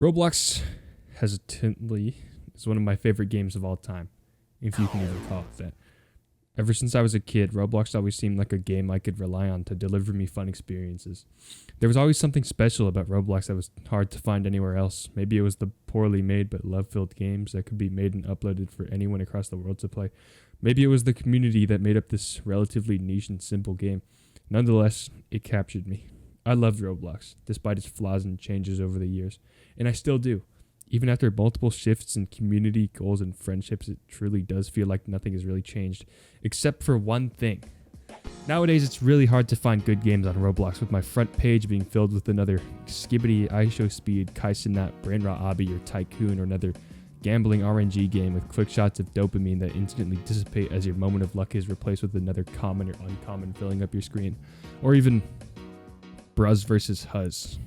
Roblox hesitantly is one of my favorite games of all time, if you can even call it that. Ever since I was a kid, Roblox always seemed like a game I could rely on to deliver me fun experiences. There was always something special about Roblox that was hard to find anywhere else. Maybe it was the poorly made but love-filled games that could be made and uploaded for anyone across the world to play. Maybe it was the community that made up this relatively niche and simple game. Nonetheless, it captured me. I loved Roblox, despite its flaws and changes over the years, and I still do. Even after multiple shifts in community, goals, and friendships, it truly does feel like nothing has really changed, except for one thing. Nowadays, it's really hard to find good games on Roblox, with my front page being filled with another Skibbity, iShowSpeed, Kaizenat, Brainrot Obby, or Tycoon, or another gambling RNG game with quick shots of dopamine that instantly dissipate as your moment of luck is replaced with another common or uncommon filling up your screen. Or even Bruz versus Huz.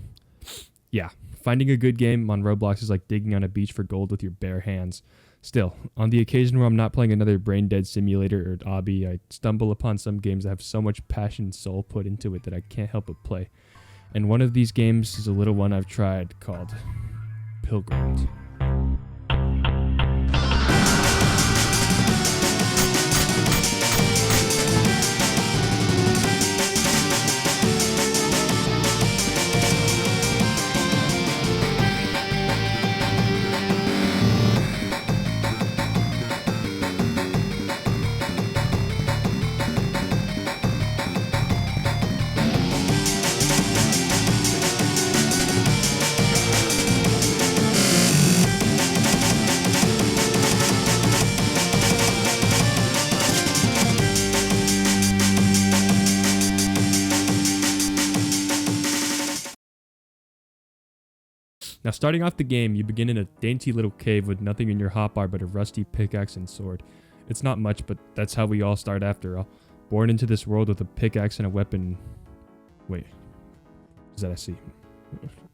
Yeah, finding a good game on Roblox is like digging on a beach for gold with your bare hands. Still, on the occasion where I'm not playing another brain dead simulator or obby, I stumble upon some games that have so much passion and soul put into it that I can't help but play. And one of these games is a little one I've tried called Pilgrammed. Now, starting off the game, you begin in a dainty little cave with nothing in your hotbar but a rusty pickaxe and sword. It's not much, but that's how we all start after all. Born into this world with a pickaxe and a weapon. Wait. What does that I see?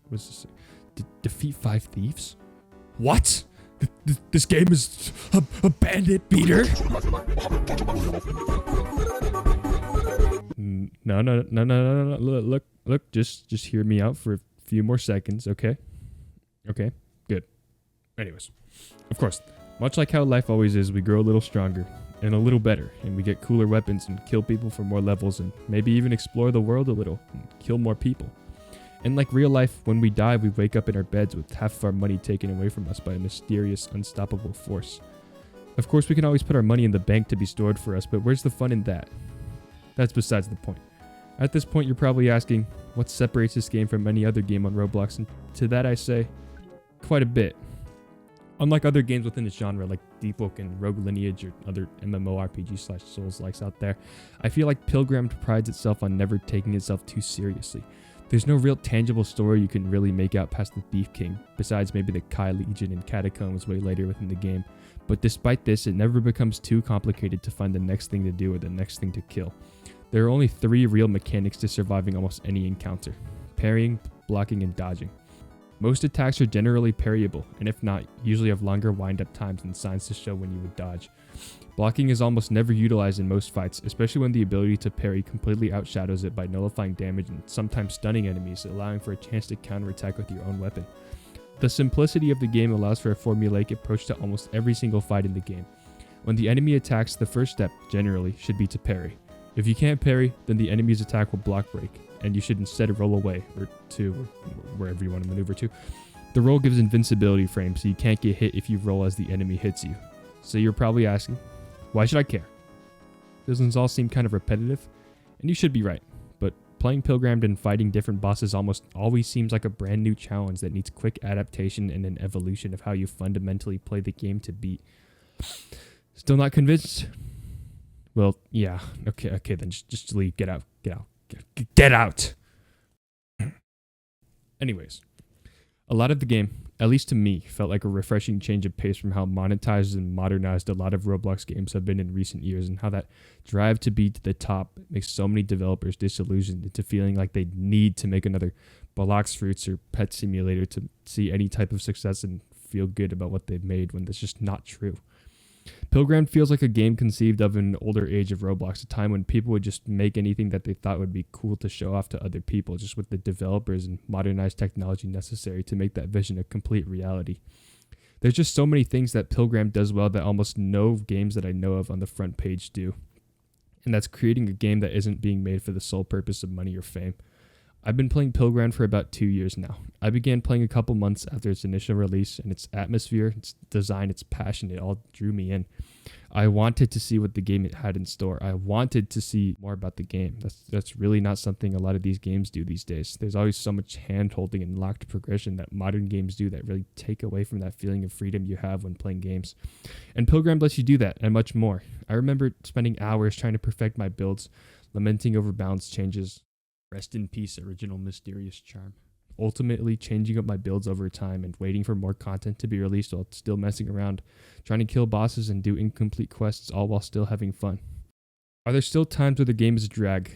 What's this? Defeat 5 thieves? What? This game is a bandit beater? No. Look, just hear me out for a few more seconds, okay? Okay, good. Anyways, of course, much like how life always is, we grow a little stronger and a little better, and we get cooler weapons and kill people for more levels and maybe even explore the world a little and kill more people. And like real life, when we die, we wake up in our beds with half of our money taken away from us by a mysterious, unstoppable force. Of course, we can always put our money in the bank to be stored for us, but where's the fun in that? That's besides the point. At this point, you're probably asking, what separates this game from any other game on Roblox? And to that I say, quite a bit. Unlike other games within the genre like Deep Oak and Rogue Lineage or other MMORPG/Souls-likes out there, I feel like Pilgrimmed prides itself on never taking itself too seriously. There's no real tangible story you can really make out past the Thief King, besides maybe the Kai Legion and Catacombs way later within the game. But despite this, it never becomes too complicated to find the next thing to do or the next thing to kill. There are only 3 real mechanics to surviving almost any encounter: parrying, blocking, and dodging. Most attacks are generally parryable, and if not, usually have longer wind-up times and signs to show when you would dodge. Blocking is almost never utilized in most fights, especially when the ability to parry completely outshadows it by nullifying damage and sometimes stunning enemies, allowing for a chance to counterattack with your own weapon. The simplicity of the game allows for a formulaic approach to almost every single fight in the game. When the enemy attacks, the first step, generally, should be to parry. If you can't parry, then the enemy's attack will block break, and you should instead roll away, or to wherever you want to maneuver to. The roll gives invincibility frame, so you can't get hit if you roll as the enemy hits you. So you're probably asking, why should I care? Doesn't all seem kind of repetitive? And you should be right, but playing Pilgrimmed and fighting different bosses almost always seems like a brand new challenge that needs quick adaptation and an evolution of how you fundamentally play the game to beat. Still not convinced? Well, yeah, okay, then just leave, get out. Anyways, a lot of the game, at least to me, felt like a refreshing change of pace from how monetized and modernized a lot of Roblox games have been in recent years, and how that drive to be to the top makes so many developers disillusioned into feeling like they need to make another Blox Fruits or Pet Simulator to see any type of success and feel good about what they've made, when that's just not true. Pilgrim feels like a game conceived of in an older age of Roblox, a time when people would just make anything that they thought would be cool to show off to other people, just with the developers and modernized technology necessary to make that vision a complete reality. There's just so many things that Pilgrim does well that almost no games that I know of on the front page do. And that's creating a game that isn't being made for the sole purpose of money or fame. I've been playing Pilgrim for about 2 years now. I began playing a couple months after its initial release, and its atmosphere, its design, its passion, it all drew me in. I wanted to see what the game it had in store. I wanted to see more about the game. That's really not something a lot of these games do these days. There's always so much hand-holding and locked progression that modern games do that really take away from that feeling of freedom you have when playing games. And Pilgrim lets you do that and much more. I remember spending hours trying to perfect my builds, lamenting over balance changes. Rest in peace, original mysterious charm. Ultimately changing up my builds over time and waiting for more content to be released while still messing around, trying to kill bosses and do incomplete quests, all while still having fun. Are there still times where the game is a drag?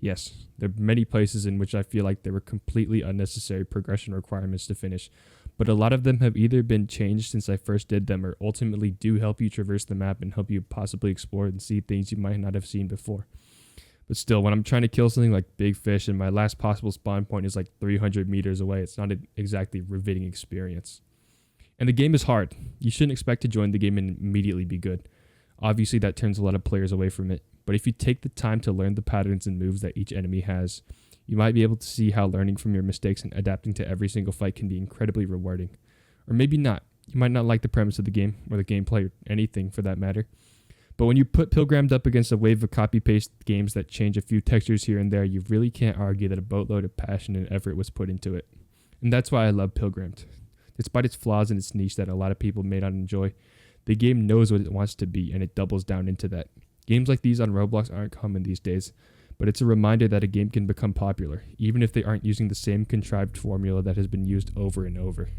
Yes, there are many places in which I feel like there were completely unnecessary progression requirements to finish, but a lot of them have either been changed since I first did them or ultimately do help you traverse the map and help you possibly explore and see things you might not have seen before. But still, when I'm trying to kill something like big fish and my last possible spawn point is like 300 meters away, it's not exactly a riveting experience. And the game is hard. You shouldn't expect to join the game and immediately be good. Obviously, that turns a lot of players away from it. But if you take the time to learn the patterns and moves that each enemy has, you might be able to see how learning from your mistakes and adapting to every single fight can be incredibly rewarding. Or maybe not. You might not like the premise of the game, or the gameplay, or anything for that matter. But when you put Pilgrimmed up against a wave of copy-paste games that change a few textures here and there, you really can't argue that a boatload of passion and effort was put into it. And that's why I love Pilgrimmed. Despite its flaws and its niche that a lot of people may not enjoy, the game knows what it wants to be, and it doubles down into that. Games like these on Roblox aren't common these days, but it's a reminder that a game can become popular, even if they aren't using the same contrived formula that has been used over and over.